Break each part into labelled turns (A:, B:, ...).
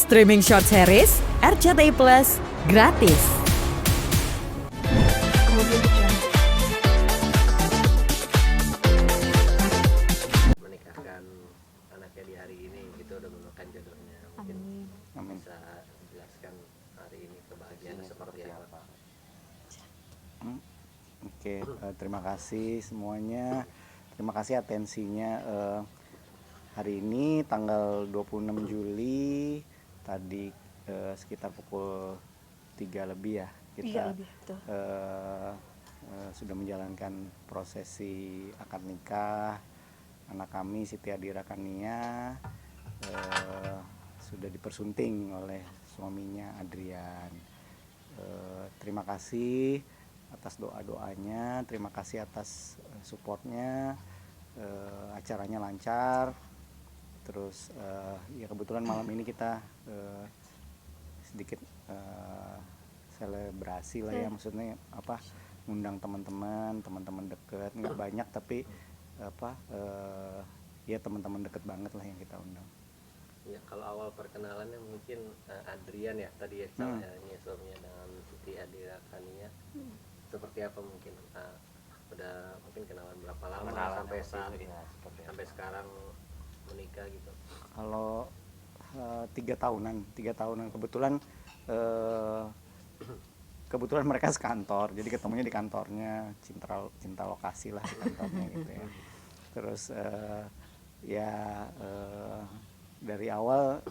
A: Streaming short series RCTI Plus gratis.
B: Menikahkan anaknya di hari ini, itu udah menemukan jodohnya. Mungkin
C: Amin.
B: bisa jelaskan hari ini kebahagiaan seperti apa.
C: Oke, terima kasih semuanya. Terima kasih atensinya. Hari ini tanggal 26 Juli tadi sekitar pukul 3 lebih ya kita sudah menjalankan prosesi akad nikah anak kami Siti Adira Kania, sudah dipersunting oleh suaminya Adrian. Terima kasih atas doa-doanya, terima kasih atas supportnya. Acaranya lancar. Terus ya kebetulan malam ini kita sedikit selebrasi lah ya, maksudnya apa, ngundang teman-teman dekat, nggak banyak tapi apa ya teman-teman deket banget lah yang kita undang.
B: Ya, kalau awal perkenalannya mungkin Adrian ya tadi ya, calonnya suaminya dengan Siti Adira Kania. Seperti apa mungkin udah mungkin kenalan berapa lama sampai saat sampai sekarang menikah gitu?
C: Kalau 3 tahunan kebetulan mereka sekantor, jadi ketemunya di kantornya, cinta lokasi lah di kantornya gitu ya. Terus dari awal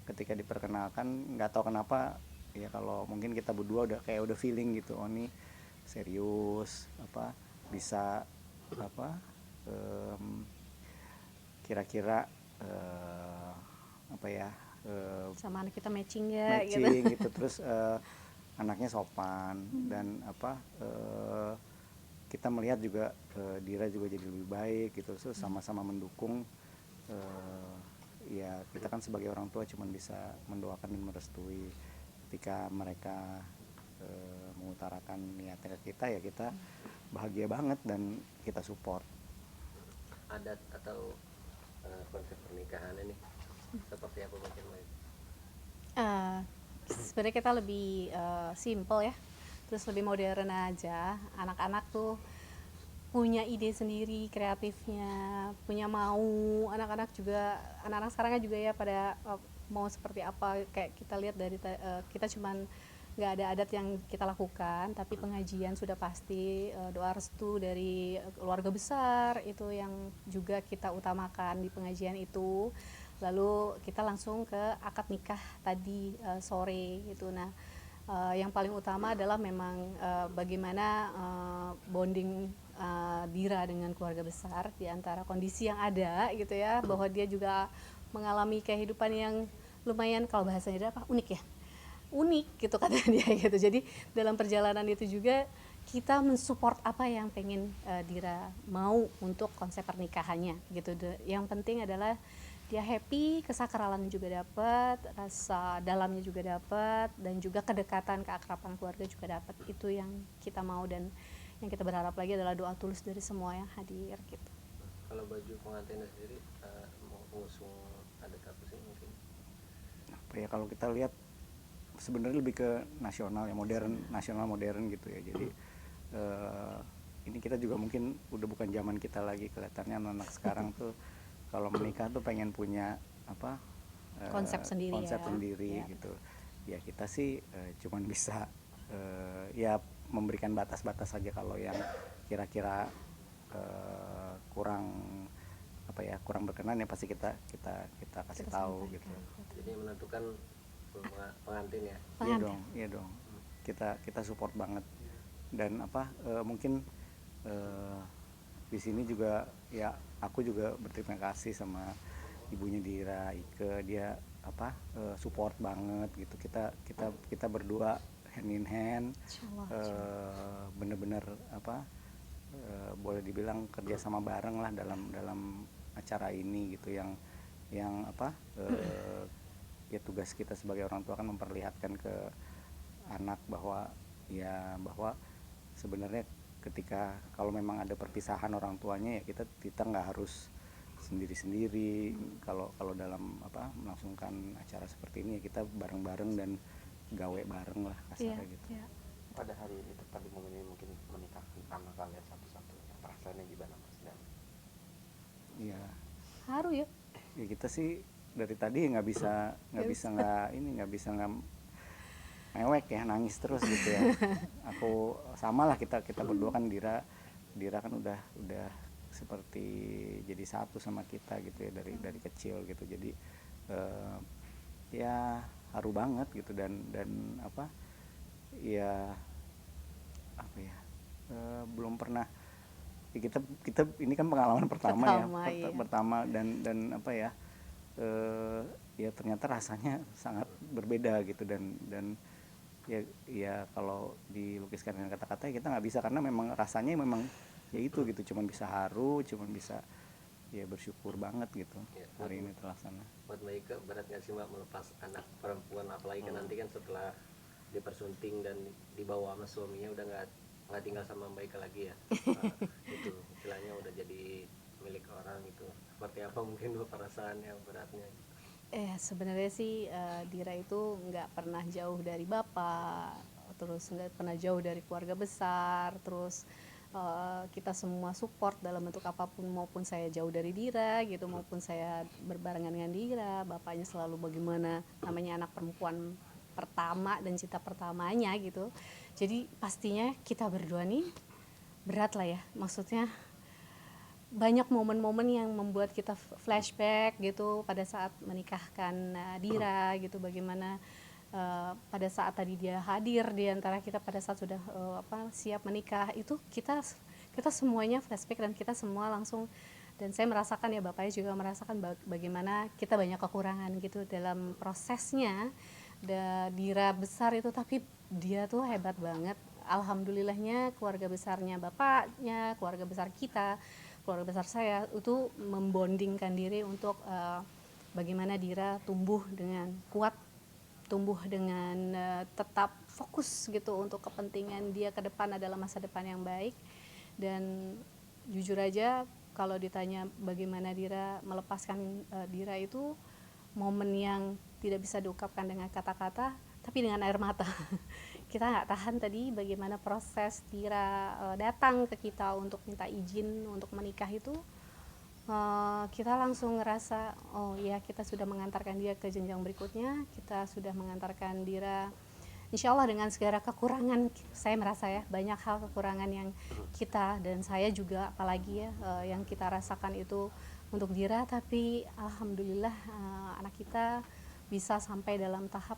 C: ketika diperkenalkan nggak tahu kenapa ya, kalau mungkin kita berdua udah feeling gitu, oh ini serius, apa bisa apa kira-kira apa ya
D: sama anak kita matching gitu.
C: gitu. Terus anaknya sopan dan apa kita melihat juga Dira juga jadi lebih baik gitu. Terus sama-sama mendukung. Ya kita kan sebagai orang tua cuma bisa mendoakan dan merestui. Ketika mereka mengutarakan niatnya ke kita, ya kita bahagia banget dan kita support.
B: Adat atau konsep pernikahan ini seperti apa mungkin, Mbak?
D: Sebenarnya kita lebih simple ya, terus lebih modern aja. Anak-anak tuh punya ide sendiri, kreatifnya, punya mau. Anak-anak sekarang kan juga ya pada mau seperti apa. Kayak kita lihat dari kita cuman nggak ada adat yang kita lakukan, tapi pengajian sudah pasti, doa restu dari keluarga besar itu yang juga kita utamakan di pengajian itu. Lalu kita langsung ke akad nikah tadi sore gitu. Nah, yang paling utama adalah memang bagaimana bonding Dira dengan keluarga besar di antara kondisi yang ada gitu ya, bahwa dia juga mengalami kehidupan yang lumayan, kalau bahasanya apa, unik gitu kata dia gitu. Jadi dalam perjalanan itu juga kita mensupport apa yang pengen Dira mau untuk konsep pernikahannya gitu. Yang penting adalah dia happy, kesakralannya juga dapat, rasa dalamnya juga dapat, dan juga kedekatan, keakraban keluarga juga dapat. Itu yang kita mau, dan yang kita berharap lagi adalah doa tulus dari semua yang hadir gitu.
B: Kalau baju pengantinnya sendiri mau mengusung adat apa sih mungkin?
C: Apa ya, kalau kita lihat sebenarnya lebih ke nasional ya, nasional modern gitu ya. Jadi ini kita juga mungkin udah bukan zaman kita lagi, kelihatannya anak sekarang tuh kalau menikah tuh pengen punya apa
D: konsep
C: sendiri gitu ya. Kita sih cuman bisa ya memberikan batas-batas saja. Kalau yang kira-kira kurang berkenan ya pasti kita kasih tahu gitu.
B: Jadi menentukan pengantin ya.
C: Iya dong kita support banget. Dan apa mungkin di sini juga ya aku juga berterima kasih sama ibunya Dira, Ike. Dia apa support banget gitu. Kita berdua hand in hand, bener-bener apa boleh dibilang kerja sama bareng lah dalam acara ini gitu. Yang apa ya tugas kita sebagai orang tua kan memperlihatkan ke anak bahwa sebenarnya ketika kalau memang ada perpisahan orang tuanya ya kita nggak harus sendiri-sendiri. Kalau kalau dalam apa melangsungkan acara seperti ini ya kita bareng-bareng dan gawe bareng lah
D: Iya,
C: kasarnya gitu.
D: iya.
E: Pada hari itu tadi momen ini mungkin menikahkan anak kalian satu-satunya, perasaannya gimana Mas? Dan
C: Iya.
D: Haru ya.
C: Ya kita sih dari tadi nggak bisa nggak mewek ya, nangis terus gitu ya. Aku samalah kita berdua kan Dira kan udah seperti jadi satu sama kita gitu ya dari kecil gitu. Jadi ya haru banget gitu dan apa ya belum pernah ya kita ini kan pengalaman pertama
D: Iya.
C: pertama dan apa ya ya ternyata rasanya sangat berbeda gitu dan ya kalau dilukiskan dengan kata-kata ya kita nggak bisa karena memang rasanya memang ya itu gitu, cuman bisa haru, cuman bisa ya bersyukur banget gitu
B: Ya,
C: hari ini terlaksana.
B: buat Mbak Ika berat nggak sih Mbak melepas anak perempuan, apalagi kan nanti kan setelah dipersunting dan dibawa sama suaminya udah nggak tinggal sama Mbak Ika lagi ya. Itu istilahnya udah jadi milik orang gitu. Seperti apa mungkin perasaan yang beratnya?
D: Sebenarnya sih Dira itu nggak pernah jauh dari bapak, terus nggak pernah jauh dari keluarga besar, terus kita semua support dalam bentuk apapun, maupun saya jauh dari Dira gitu, maupun saya berbarengan dengan Dira, bapaknya selalu bagaimana, namanya anak perempuan pertama dan cita pertamanya gitu. Jadi pastinya kita berdua nih berat lah ya, maksudnya banyak momen-momen yang membuat kita flashback gitu pada saat menikahkan Dira gitu, bagaimana pada saat tadi dia hadir di antara kita pada saat sudah siap menikah, itu kita semuanya flashback dan kita semua langsung, dan saya merasakan ya bapaknya juga merasakan bagaimana kita banyak kekurangan gitu dalam prosesnya. Dira besar itu tapi dia tuh hebat banget, alhamdulillahnya keluarga besarnya bapaknya, keluarga besar kita, keluarga besar saya itu membondingkan diri untuk bagaimana Dira tumbuh dengan kuat, tumbuh dengan tetap fokus gitu untuk kepentingan dia ke depan adalah masa depan yang baik. Dan jujur aja kalau ditanya bagaimana Dira melepaskan Dira, itu momen yang tidak bisa diungkapkan dengan kata-kata tapi dengan air mata. Kita nggak tahan tadi bagaimana proses Dira datang ke kita untuk minta izin untuk menikah itu. Kita langsung ngerasa oh ya, kita sudah mengantarkan dia ke jenjang berikutnya, kita sudah mengantarkan Dira insya Allah dengan segala kekurangan. Saya merasa ya banyak hal kekurangan yang kita dan saya juga apalagi ya yang kita rasakan itu untuk Dira, tapi alhamdulillah anak kita bisa sampai dalam tahap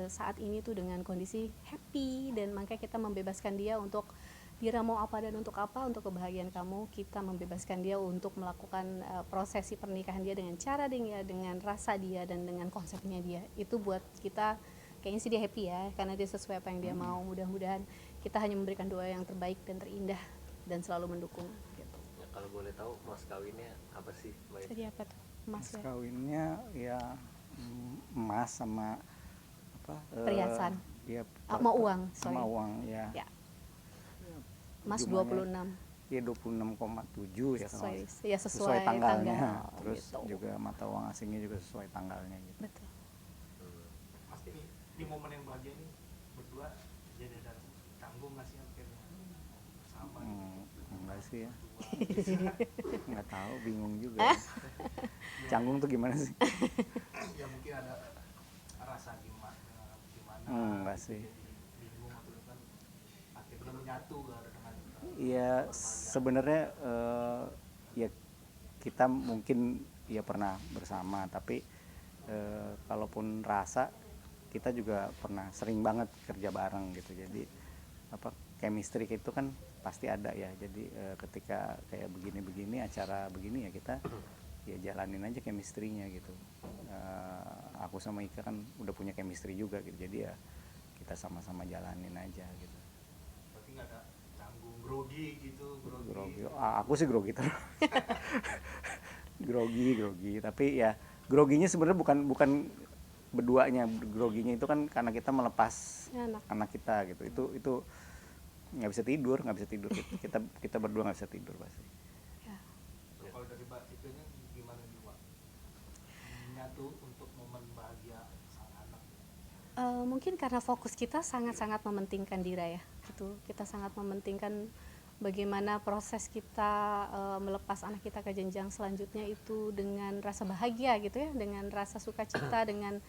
D: saat ini tuh dengan kondisi happy, dan makanya kita membebaskan dia untuk Dira mau apa dan untuk apa, untuk kebahagiaan kamu. Kita membebaskan dia untuk melakukan prosesi pernikahan dia dengan cara dia, dengan rasa dia, dan dengan konsepnya dia. Itu buat kita kayaknya sih dia happy ya, karena dia sesuai apa yang dia mau. Mudah-mudahan kita hanya memberikan doa yang terbaik dan terindah dan selalu mendukung gitu.
B: Ya, kalau boleh tahu mas kawinnya apa sih Mbak Ika?
D: Jadi apa tuh? Emas ya?
C: Kawinnya ya emas sama apa
D: Perhiasan.
C: ya
D: Sama uang, sorry.
C: sama uang ya.
D: Ya. Emas
C: Jumlahnya
D: 26.
C: ya 26,7 ya kalau
D: Sesuai
C: tanggalnya.
D: tanggal,
C: Terus
D: gitu.
C: juga mata uang asingnya juga sesuai tanggalnya gitu.
D: Betul.
F: Pasti di momen yang bahagia ini berdua jadi ada canggung nggak sih akhirnya sama
C: Enggak sih ya. Nggak tahu, bingung juga. Canggung tuh gimana sih?
F: ya mungkin ada rasa gimana
C: Enggak sih.
F: jadi bingung atau kan akhirnya menyatu dengan
C: Iya, sebenarnya ya kita mungkin ya pernah bersama, tapi kalaupun rasa kita juga pernah sering banget kerja bareng gitu. Jadi apa chemistry itu kan pasti ada ya. Jadi ketika kayak begini-begini acara begini ya kita ya jalanin aja chemistry-nya gitu. Aku sama Ika kan udah punya chemistry juga gitu. Jadi ya kita sama-sama jalanin aja gitu.
F: berarti nggak ada canggung grogi gitu
C: Grogi. Aku sih grogi terus. grogi tapi ya groginya sebenarnya bukan berduanya, groginya itu kan karena kita melepas anak kita gitu. Itu nggak bisa tidur kita berdua nggak bisa tidur pasti.
F: kalau dari Mbak Ikenya
D: Mungkin karena fokus kita sangat-sangat mementingkan Dira ya, gitu. Kita sangat mementingkan bagaimana proses kita melepas anak kita ke jenjang selanjutnya itu dengan rasa bahagia gitu ya, dengan rasa sukacita, dengan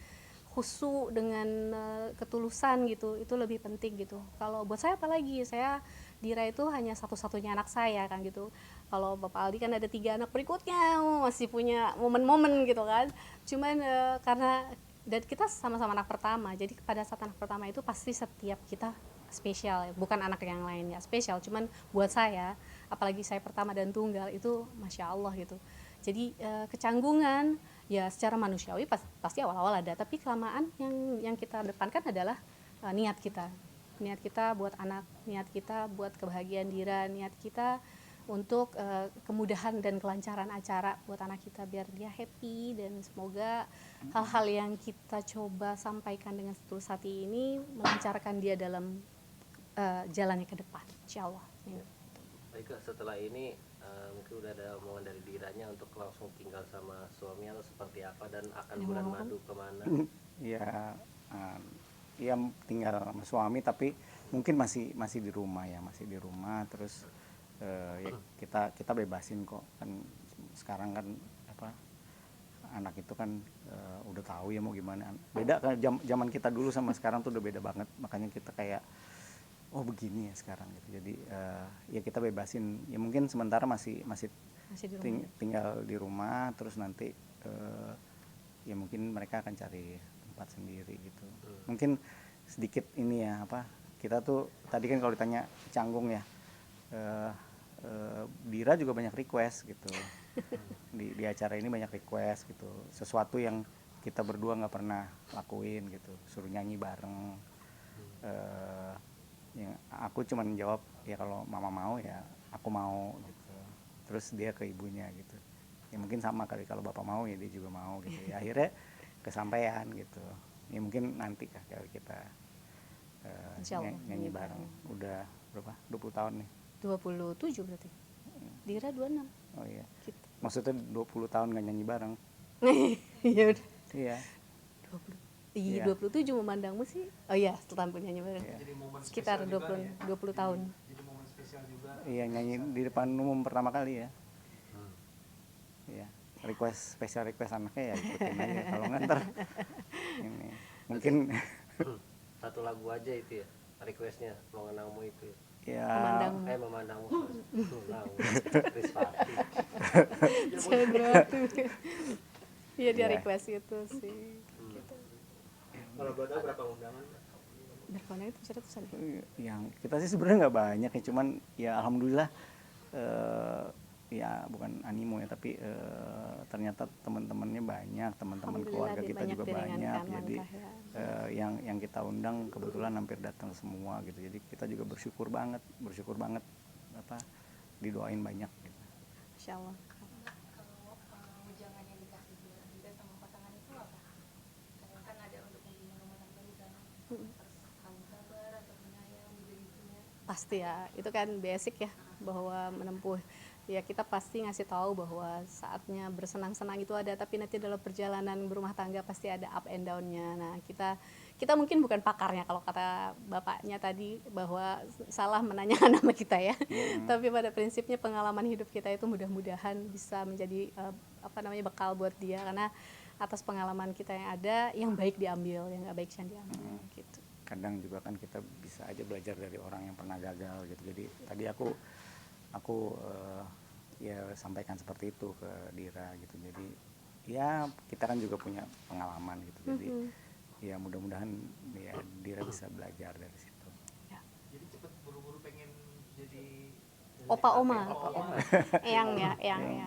D: khusyuk, dengan ketulusan gitu. Itu lebih penting gitu. Kalau buat saya apalagi, saya Dira itu hanya satu-satunya anak saya kan gitu. Kalau Bapak Aldi kan ada 3 anak berikutnya, masih punya momen-momen gitu kan. Cuman karena dan kita sama-sama anak pertama, jadi pada saat anak pertama itu pasti setiap kita spesial ya. Bukan anak yang lain ya spesial, cuman buat saya apalagi saya pertama dan tunggal itu masya Allah gitu. Jadi kecanggungan ya secara manusiawi pasti awal-awal ada, tapi kelamaan yang kita depankan adalah niat kita buat anak, niat kita buat kebahagiaan Dira, niat kita untuk kemudahan dan kelancaran acara buat anak kita biar dia happy, dan semoga hal-hal yang kita coba sampaikan dengan setulus hati ini melancarkan dia dalam jalannya ke depan, insyaallah.
B: Baik Kak, setelah ini mungkin udah ada omongan dari Diranya untuk langsung tinggal sama suami atau seperti apa, dan akan bulan madu kemana?
C: Ya ya tinggal sama suami, tapi mungkin masih di rumah ya, masih di rumah. Terus ya kita bebasin kok, kan sekarang kan apa, anak itu kan udah tahu ya mau gimana. Beda kan zaman kita dulu sama sekarang tuh udah beda banget, makanya kita kayak oh begini ya sekarang gitu. Jadi ya kita bebasin ya, mungkin sementara masih tinggal di rumah, terus nanti ya mungkin mereka akan cari tempat sendiri gitu. Mungkin sedikit ini ya apa, kita tuh tadi kan kalau ditanya canggung ya, Dira juga banyak request gitu. Di acara ini banyak request gitu, sesuatu yang kita berdua nggak pernah lakuin gitu, suruh nyanyi bareng. Ya, aku cuman jawab ya kalau mama mau ya aku mau gitu, terus dia ke ibunya gitu. Ya mungkin sama kali, kalau bapak mau ya dia juga mau gitu. Ya akhirnya kesampaian gitu. Ya mungkin nanti kah kalau kita nyanyi bareng. Udah berapa? 20 tahun nih.
D: 27 berarti. Dira 26.
C: Oh iya.
D: Gitu.
C: Maksudnya 20 tahun nggak nyanyi bareng.
D: Ya udah.
C: Iya.
D: 20. Iya, 27 memandangmu sih. Oh iya, setelah nyanyi bareng.
C: Iya.
F: Jadi momen
D: Sekitar
F: spesial juga
D: 20 tahun.
F: Jadi momen spesial juga.
C: Iya, nyanyi di depan umum pertama kali ya. Iya. Special request anaknya ya ikutin aja. Kalau nggak ntar ini mungkin
B: Satu lagu aja itu ya requestnya, Mengenangmu itu ya.
C: ya
B: Memandangmu Krispati.
D: Iya, dia
C: Iya.
D: request itu sih. Gitu.
F: Kalau boleh tahu berapa undangan?
D: Berkondak itu bisa ratusan.
C: yang kita sih sebenarnya nggak banyak ya, cuman ya alhamdulillah ya bukan animo ya, tapi ternyata teman-temannya banyak, teman-teman keluarga
D: Alhamdulillah,
C: kita
D: banyak
C: juga banyak.
D: diringankan
C: Jadi
D: langkah ya.
C: yang kita undang kebetulan hampir datang semua gitu. Jadi kita juga bersyukur banget apa didoain banyak gitu.
D: Insya Allah.
G: Kalau wejangan yang dikasih juga sama pasangan itu apa? Karena kan ada untuk membina rumah tangga di sana, harus saling sabar atau penyayang begitunya.
D: Pasti ya, itu kan basic ya, bahwa menempuh ya kita pasti ngasih tahu bahwa saatnya bersenang-senang itu ada, tapi nanti dalam perjalanan berumah tangga pasti ada up and down-nya. Nah, kita mungkin bukan pakarnya kalau kata bapaknya tadi bahwa salah menanyakan nama kita ya. Tapi pada prinsipnya pengalaman hidup kita itu mudah-mudahan bisa menjadi bekal buat dia, karena atas pengalaman kita yang ada, yang baik diambil, yang nggak baik jangan diambil gitu.
C: Kadang juga kan kita bisa aja belajar dari orang yang pernah gagal gitu. Jadi tadi aku ya sampaikan seperti itu ke Dira gitu. Jadi ya kita kan juga punya pengalaman gitu. Jadi ya mudah-mudahan ya Dira bisa belajar dari situ.
F: Jadi cepet buru-buru pengen jadi
D: Opa oma,
F: oma.
D: eyang ya.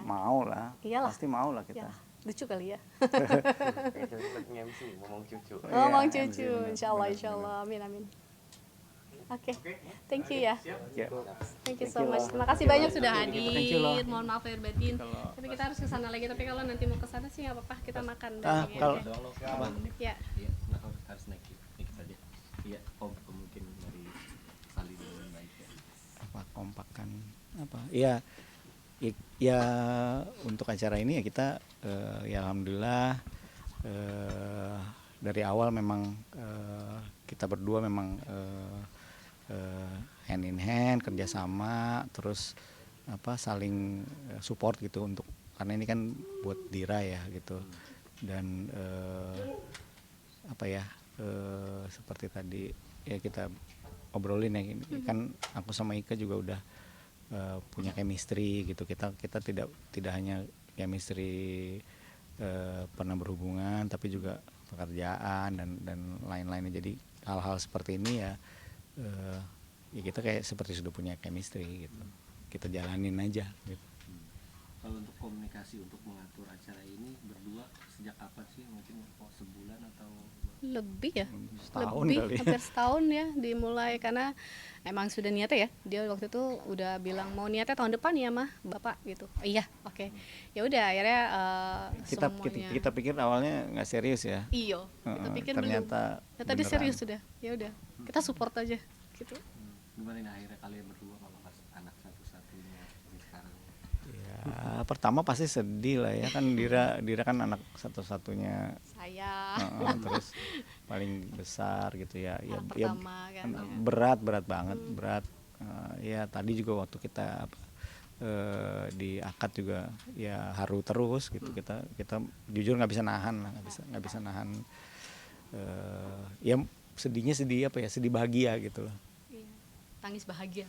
C: Mau lah,
D: Iyalah.
C: pasti mau lah kita.
D: Ya, lucu kali ya.
E: Kayak cepet nge-MC ngomong cucu.
C: Iya,
D: Ngomong
C: MC,
D: cucu,
C: bener,
D: insyaallah,
C: bener,
D: insyaallah, amin. Oke,
F: Oke.
D: thank you ya.
F: Siap.
C: Ya.
D: Thank you
C: Thank
D: so
C: you
D: much.
C: loh.
D: Terima kasih banyak sudah
C: Thank you loh.
D: hadir. Mohon maaf lahir batin.
C: Kalau-
D: Tapi kita harus ke sana lagi. Tapi kalau nanti mau ke sana sih nggak apa-apa. Kita makan.
C: kalau-
D: Ya.
B: Iya, harus naik dikit aja. Iya, mungkin dari saling dengan baik ya.
C: apa kompakan apa ya untuk acara ini ya kita ya alhamdulillah dari awal memang kita berdua memang hand in hand, kerjasama, terus saling support gitu untuk, karena ini kan buat Dira ya gitu. Dan seperti tadi ya kita obrolin ya, ini kan aku sama Ika juga udah punya chemistry gitu. Kita tidak hanya chemistry pernah berhubungan, tapi juga pekerjaan dan lain-lainnya. Jadi hal-hal seperti ini ya kita kayak seperti sudah punya chemistry gitu. Kita jalanin aja gitu.
B: Kalau untuk komunikasi untuk mengatur acara ini berdua sejak kapan sih? Mungkin sebulan atau
D: Lebih ya,
C: Setahun
D: lebih
C: kali.
D: hampir setahun ya dimulai, karena emang sudah niatnya ya. Dia waktu itu udah bilang mau niatnya tahun depan ya mah bapak gitu. Oh, iya oke. Ya udah akhirnya semuanya.
C: Kita pikir awalnya nggak serius ya.
D: Iyo, kita pikir
C: ternyata
D: belum. Ya, tadi
C: beneran.
D: serius sudah. Ya udah, kita support aja gitu.
B: gimana nih akhirnya kalian berdua melepas anak satu-satunya sekarang?
C: Ya, pertama pasti sedih lah ya, kan Dira kan anak satu-satunya,
D: Saya
C: terus paling besar gitu ya.
D: anak pertama kan. Ya.
C: Berat banget, berat. Ya tadi juga waktu kita di akad juga ya haru terus gitu. Kita jujur nggak bisa nahan lah, nggak bisa nahan. Ya sedihnya sedih bahagia gitu loh.
D: Iya. Tangis bahagia.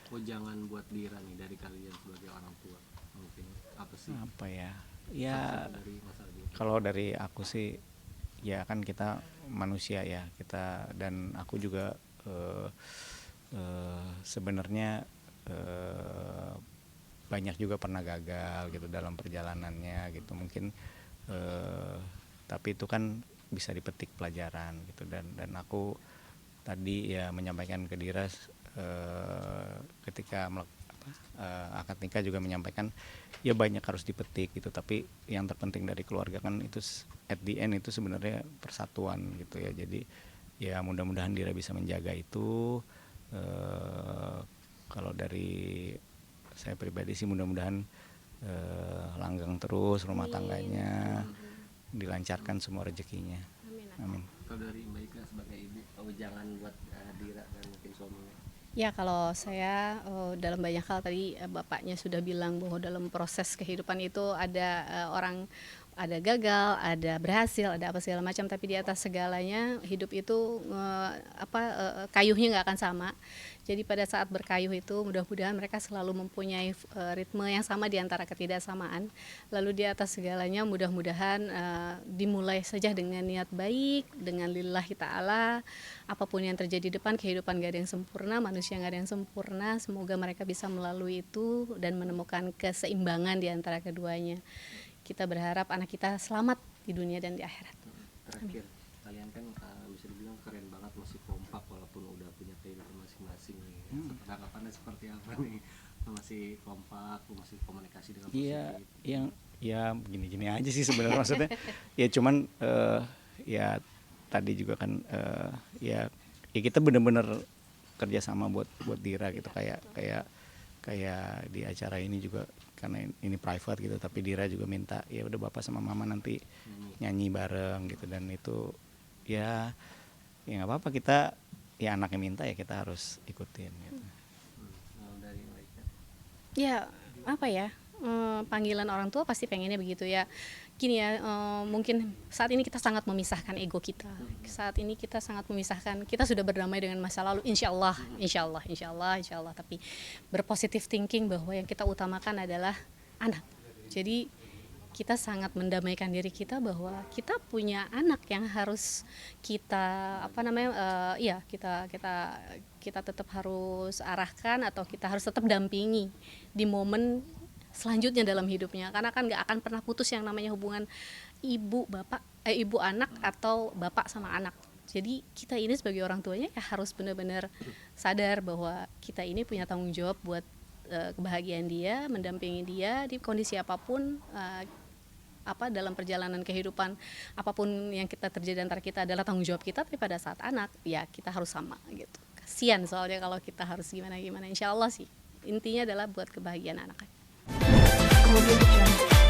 B: Jangan buat Dira nih dari kalian sebagai orang tua mungkin apa sih?
C: Apa ya? Ya
B: Dari masalah Dira.
C: kalau dari aku sih ya kan kita manusia ya, kita dan aku juga sebenarnya banyak juga pernah gagal gitu dalam perjalanannya gitu mungkin, tapi itu kan bisa dipetik pelajaran gitu. Dan aku tadi ya menyampaikan ke Dira ketika akad nikah juga menyampaikan ya banyak harus dipetik gitu, tapi yang terpenting dari keluarga kan itu at the end itu sebenarnya persatuan gitu ya. Jadi ya mudah-mudahan Dira bisa menjaga itu. Kalau dari saya pribadi sih mudah-mudahan langgeng terus rumah tangganya, dilancarkan semua rezekinya. Amin.
B: Kalau dari Mbak Ika sebagai ibu, jangan buat Dira dan mungkin suaminya.
D: Ya kalau saya dalam banyak hal tadi bapaknya sudah bilang bahwa dalam proses kehidupan itu ada orang, ada gagal, ada berhasil, ada apa segala macam, tapi di atas segalanya hidup itu kayuhnya nggak akan sama. Jadi pada saat berkayuh itu mudah-mudahan mereka selalu mempunyai ritme yang sama di antara ketidaksamaan. Lalu di atas segalanya mudah-mudahan dimulai saja dengan niat baik, dengan lillahi ta'ala. Apapun yang terjadi di depan, kehidupan gak ada yang sempurna, manusia gak ada yang sempurna. Semoga mereka bisa melalui itu dan menemukan keseimbangan di antara keduanya. Kita berharap anak kita selamat di dunia dan di akhirat.
B: Terakhir, kalian kan bisa dibilang keren banget, masih kompak walaupun udah punya kehidupan masing-masing nih. Tanggapannya seperti apa nih? Masih kompak, masih komunikasi dengan
C: Iya,
B: positif?
C: ya gini-gini aja sih sebenarnya maksudnya. Ya cuman ya tadi juga kan ya kita bener-bener kerjasama buat Dira gitu, kayak di acara ini juga karena ini private gitu, tapi Dira juga minta ya udah bapak sama mama nanti nyanyi bareng gitu, dan itu ya nggak apa-apa, kita ya anaknya minta ya kita harus ikutin gitu.
B: Dari Mbak Ika.
D: Ya apa ya, panggilan orang tua pasti pengennya begitu ya. Gini ya, mungkin saat ini kita sangat memisahkan ego kita. Saat ini kita sangat memisahkan, kita sudah berdamai dengan masa lalu, insya Allah. Tapi berpositif thinking bahwa yang kita utamakan adalah anak. Jadi kita sangat mendamaikan diri kita bahwa kita punya anak yang harus kita kita tetap harus arahkan, atau kita harus tetap dampingi di momen selanjutnya dalam hidupnya, karena kan nggak akan pernah putus yang namanya hubungan ibu anak atau bapak sama anak. Jadi kita ini sebagai orang tuanya ya harus benar-benar sadar bahwa kita ini punya tanggung jawab buat kebahagiaan dia, mendampingi dia di kondisi apapun, dalam perjalanan kehidupan apapun yang kita terjadi antara kita adalah tanggung jawab kita. Tapi pada saat anak ya kita harus sama gitu. Kasian soalnya kalau kita harus gimana, insya Allah sih intinya adalah buat kebahagiaan anak.
A: Audio Jungle.